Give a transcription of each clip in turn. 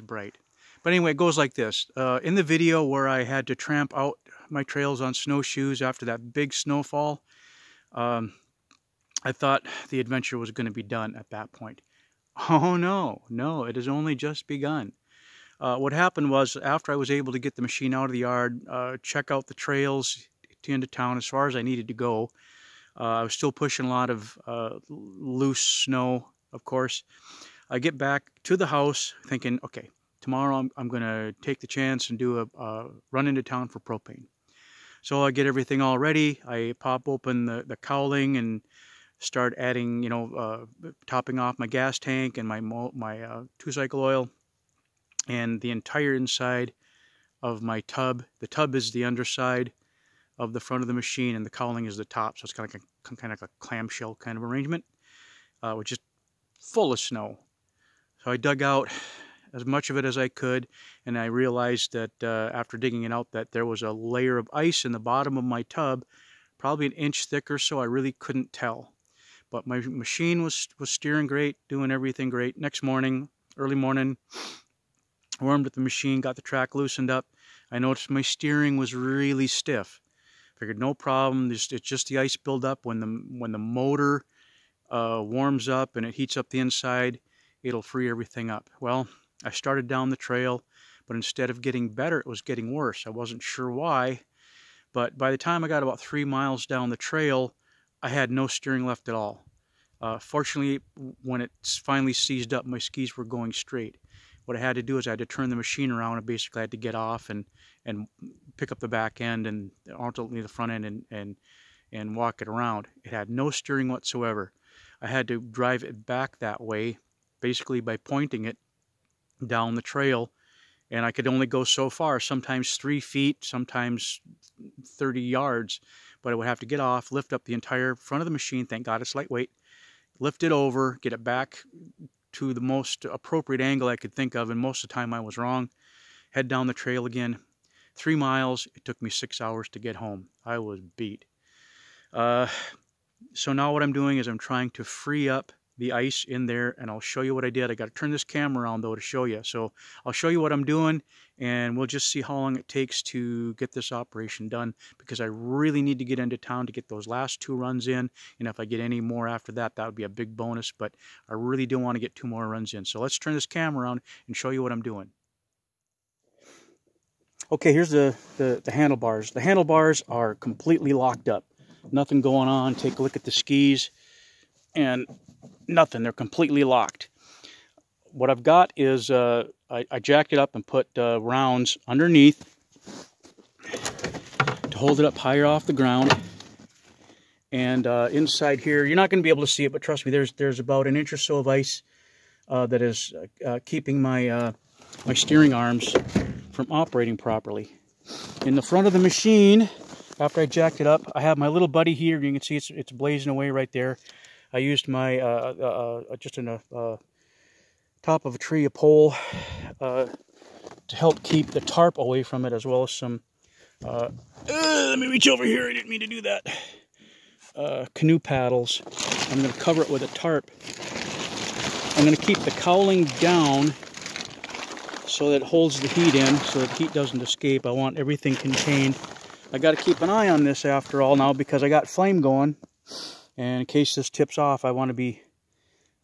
bright. But anyway, it goes like this. In the video where I had to tramp out my trails on snowshoes after that big snowfall, I thought the adventure was going to be done at that point. Oh no, it has only just begun. What happened was, after I was able to get the machine out of the yard, check out the trails into town as far as I needed to go, I was still pushing a lot of loose snow, of course. I get back to the house thinking, okay, tomorrow I'm going to take the chance and do a run into town for propane. So I get everything all ready. I pop open the cowling and start adding, topping off my gas tank and my 2-cycle oil and the entire inside of my tub. The tub is the underside of the front of the machine, and the cowling is the top. So it's kind of like a clamshell kind of arrangement, which is full of snow. So I dug out as much of it as I could, and I realized that after digging it out that there was a layer of ice in the bottom of my tub, probably an inch thick or so. I really couldn't tell. But my machine was steering great, doing everything great. Next morning, early morning, warmed up the machine, got the track loosened up. I noticed my steering was really stiff. Figured no problem. It's just the ice buildup. When the motor warms up and it heats up the inside, it'll free everything up. Well, I started down the trail, but instead of getting better, it was getting worse. I wasn't sure why, but by the time I got about 3 miles down the trail, I had no steering left at all. Fortunately, when it finally seized up, my skis were going straight. What I had to do is I had to turn the machine around, and basically I had to get off and pick up the back end and ultimately the front end and walk it around. It had no steering whatsoever. I had to drive it back that way, basically by pointing it down the trail, and I could only go so far, sometimes 3 feet, sometimes 30 yards, but I would have to get off, lift up the entire front of the machine, thank God it's lightweight, lift it over, get it back to the most appropriate angle I could think of, and most of the time I was wrong, head down the trail again. 3 miles, it took me 6 hours to get home. I was beat. So now what I'm doing is I'm trying to free up the ice in there, and I'll show you what I did. I got to turn this camera around though to show you. So I'll show you what I'm doing, and we'll just see how long it takes to get this operation done, because I really need to get into town to get those last 2 runs in, and if I get any more after that, that would be a big bonus, but I really don't want to get 2 more runs in. So let's turn this camera around and show you what I'm doing. Okay, here's the handlebars. The handlebars are completely locked up. Nothing going on. Take a look at the skis, and nothing. They're completely locked. What I've got is I jacked it up and put rounds underneath to hold it up higher off the ground. And inside here, you're not going to be able to see it, but trust me, there's about an inch or so of ice that is keeping my my steering arms from operating properly. In the front of the machine, after I jacked it up, I have my little buddy here. You can see it's blazing away right there. I used my just in a top of a tree, a pole, to help keep the tarp away from it, as well as some. Let me reach over here. I didn't mean to do that. Canoe paddles. I'm going to cover it with a tarp. I'm going to keep the cowling down so that it holds the heat in, so that heat doesn't escape. I want everything contained. I got to keep an eye on this after all now, because I got flame going, and in case this tips off, I want to be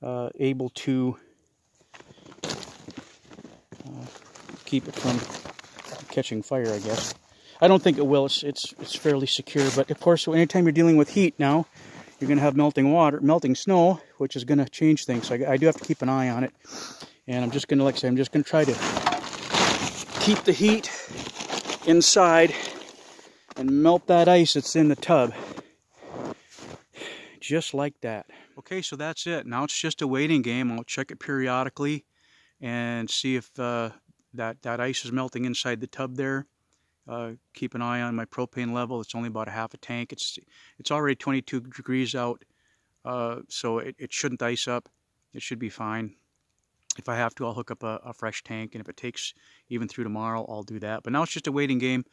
able to keep it from catching fire, I guess. I don't think it will. It's fairly secure, but of course, anytime you're dealing with heat now, you're going to have melting water, melting snow, which is going to change things. So I do have to keep an eye on it, and I'm just going to, like I say, I'm just going to try to keep the heat inside and melt that ice that's in the tub, just like that. Okay, so that's it. Now it's just a waiting game. I'll check it periodically and see if that ice is melting inside the tub there. Keep an eye on my propane level. It's only about a half a tank. It's already 22 degrees out, so it shouldn't ice up. It should be fine. If I have to, I'll hook up a fresh tank, and if it takes even through tomorrow, I'll do that. But now it's just a waiting game.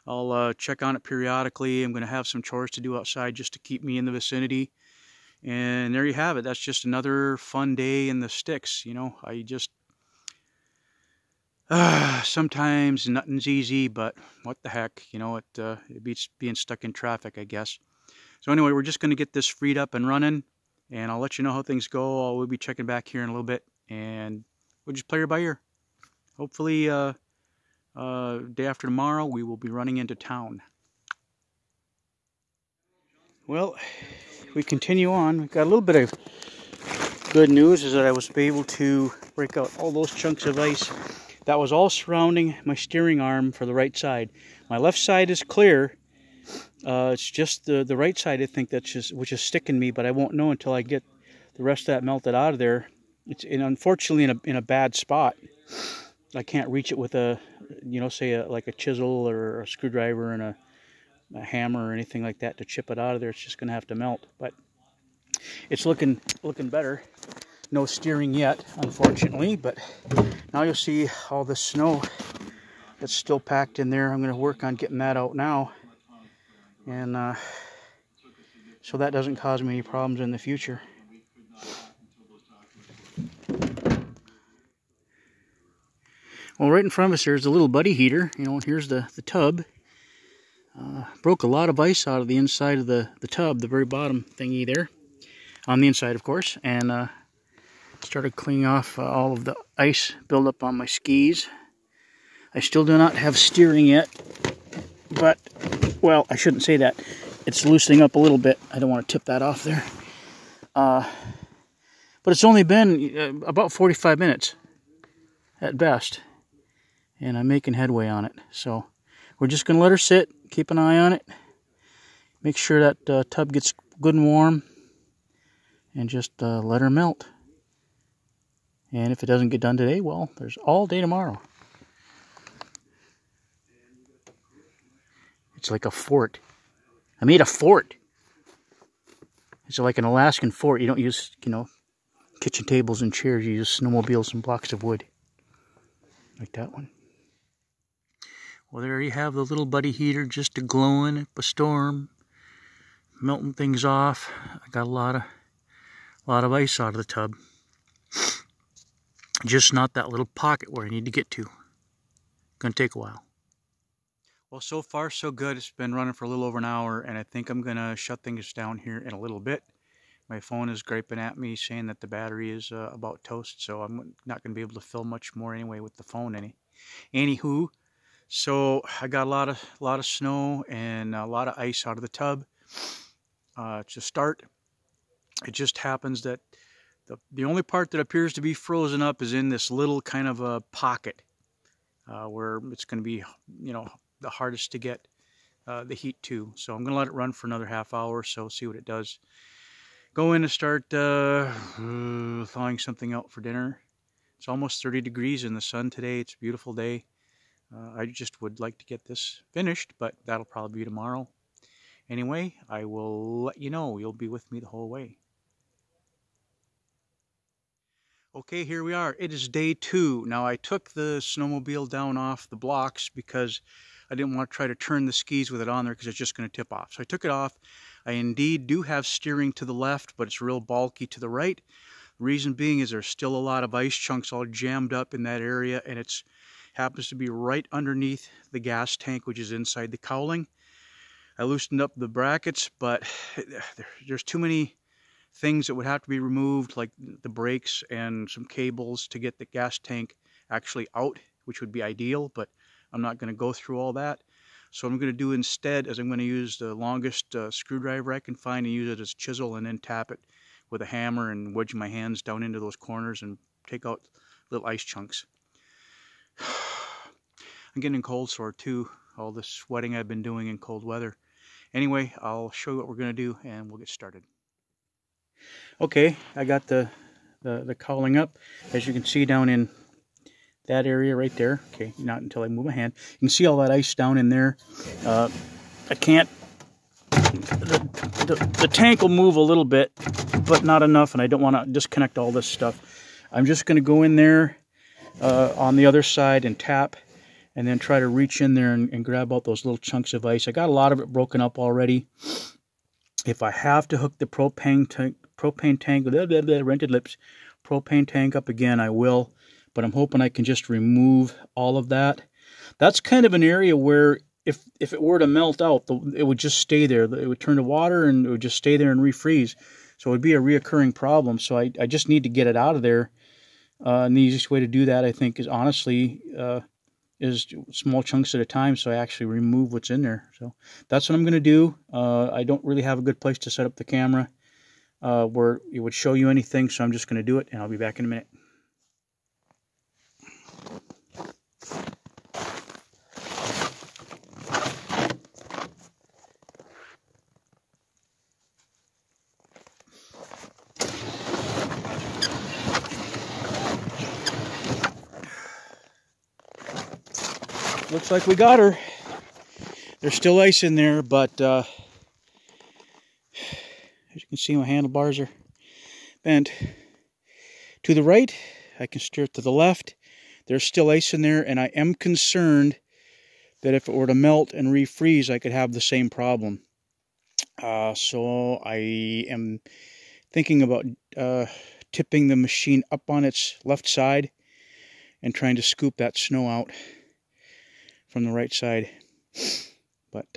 I'll check on it periodically. I'm going to have some chores to do outside just to keep me in the vicinity. And there you have it. That's just another fun day in the sticks. You know, Sometimes nothing's easy, but what the heck, you know, it beats being stuck in traffic, I guess. So anyway, we're just going to get this freed up and running, and I'll let you know how things go. We'll be checking back here in a little bit, and we'll just play her by ear. Hopefully, day after tomorrow, we will be running into town. Well, we continue on. We've got a little bit of good news, is that I was able to break out all those chunks of ice that was all surrounding my steering arm for the right side. My left side is clear. It's just the right side, I think, which is sticking me, but I won't know until I get the rest of that melted out of there. It's unfortunately in a bad spot. I can't reach it with a, you know, say like a chisel or a screwdriver and a hammer or anything like that to chip it out of there. It's just going to have to melt, but it's looking better. No steering yet, unfortunately, but now you'll see all the snow that's still packed in there. I'm going to work on getting that out now, and so that doesn't cause me any problems in the future. Well, right in front of us there's the little buddy heater, you know, and here's the tub. Broke a lot of ice out of the inside of the tub, the very bottom thingy there, on the inside, of course, and started cleaning off all of the ice buildup on my skis. I still do not have steering yet, but, well, I shouldn't say that. It's loosening up a little bit. I don't want to tip that off there. But it's only been about 45 minutes at best, and I'm making headway on it. So we're just going to let her sit, keep an eye on it, make sure that tub gets good and warm, and just let her melt. And if it doesn't get done today, well, there's all day tomorrow. It's like a fort. I made a fort. It's like an Alaskan fort. You don't use, you know, kitchen tables and chairs. You use snowmobiles and blocks of wood. Like that one. Well, there you have the little buddy heater just a-glowing up a storm. Melting things off. I got a lot of ice out of the tub. Just not that little pocket where I need to get to. Gonna take a while. Well, so far so good. It's been running for a little over an hour, and I think I'm gonna shut things down here in a little bit. My phone is griping at me saying that the battery is about toast, so I'm not gonna be able to film much more anyway with the phone. Anywho, so I got a lot of snow and a lot of ice out of the tub. To start, it just happens that the only part that appears to be frozen up is in this little kind of a pocket where it's going to be, you know, the hardest to get the heat to. So I'm going to let it run for another half hour or so, see what it does. Go in and start thawing something out for dinner. It's almost 30 degrees in the sun today. It's a beautiful day. I just would like to get this finished, but that'll probably be tomorrow. Anyway, I will let you know. You'll be with me the whole way. Okay, here we are. It is day 2. Now, I took the snowmobile down off the blocks because I didn't want to try to turn the skis with it on there because it's just going to tip off. So I took it off. I indeed do have steering to the left, but it's real bulky to the right. The reason being is there's still a lot of ice chunks all jammed up in that area, and it happens to be right underneath the gas tank, which is inside the cowling. I loosened up the brackets, but there's too many things that would have to be removed, like the brakes and some cables to get the gas tank actually out, which would be ideal, but I'm not going to go through all that. So what I'm going to do instead is I'm going to use the longest screwdriver I can find and use it as a chisel, and then tap it with a hammer and wedge my hands down into those corners and take out little ice chunks. I'm getting cold sore too, all the sweating I've been doing in cold weather. Anyway, I'll show you what we're going to do and we'll get started. Okay, I got the cowling up, as you can see down in that area right there. Okay, not until I move my hand. You can see all that ice down in there. I can't, the tank will move a little bit, but not enough, and I don't want to disconnect all this stuff. I'm just going to go in there on the other side and tap, and then try to reach in there and grab out those little chunks of ice. I got a lot of it broken up already. If I have to hook the propane tank, rented lips, propane tank up again, I will. but I'm hoping I can just remove all of that. That's kind of an area where if it were to melt out, it would just stay there. It would turn to water and it would just stay there and refreeze. So it would be a reoccurring problem. So I just need to get it out of there. And the easiest way to do that, I think, is honestly is small chunks at a time, so I actually remove what's in there. So that's what I'm going to do. I don't really have a good place to set up the camera where it would show you anything, so I'm just going to do it, and I'll be back in a minute. Looks like we got her. There's still ice in there, but as you can see, my handlebars are bent to the right. I can steer it to the left. There's still ice in there, and I am concerned that if it were to melt and refreeze, I could have the same problem. So I am thinking about tipping the machine up on its left side and trying to scoop that snow out from the right side. But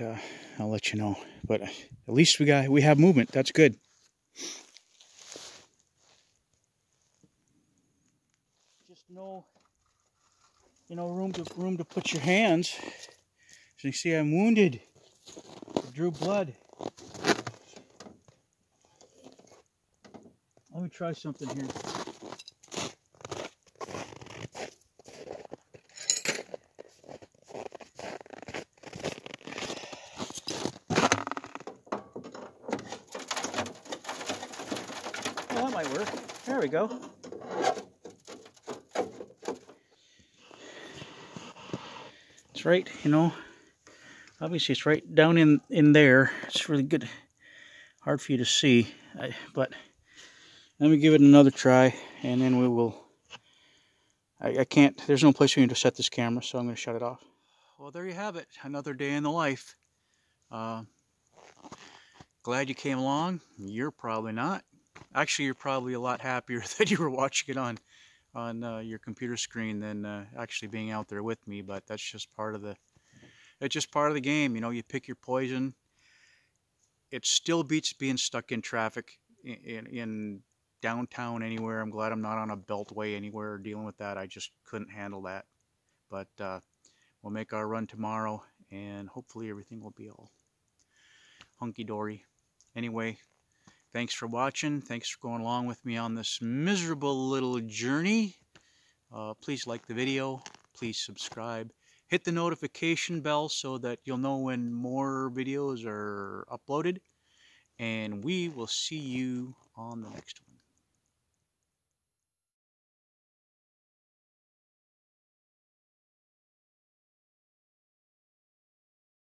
I'll let you know. But at least we have movement. That's good. Just no, room to put your hands. As you can see, I'm wounded. I drew blood. Let me try something here. Well, that might work. There we go. It's right, obviously it's right down in there. It's really good. Hard for you to see, but let me give it another try, and then we will. I can't, there's no place for me to set this camera, so I'm going to shut it off. Well, there you have it. Another day in the life. Glad you came along. You're probably not. Actually, you're probably a lot happier that you were watching it on your computer screen than actually being out there with me, but that's just part of the game. You pick your poison. It still beats being stuck in traffic in downtown anywhere. I'm glad I'm not on a beltway anywhere dealing with that. I just couldn't handle that. But we'll make our run tomorrow, and hopefully everything will be all hunky-dory. Anyway, thanks for watching. Thanks for going along with me on this miserable little journey. Please like the video. Please subscribe. Hit the notification bell so that you'll know when more videos are uploaded. And we will see you on the next one.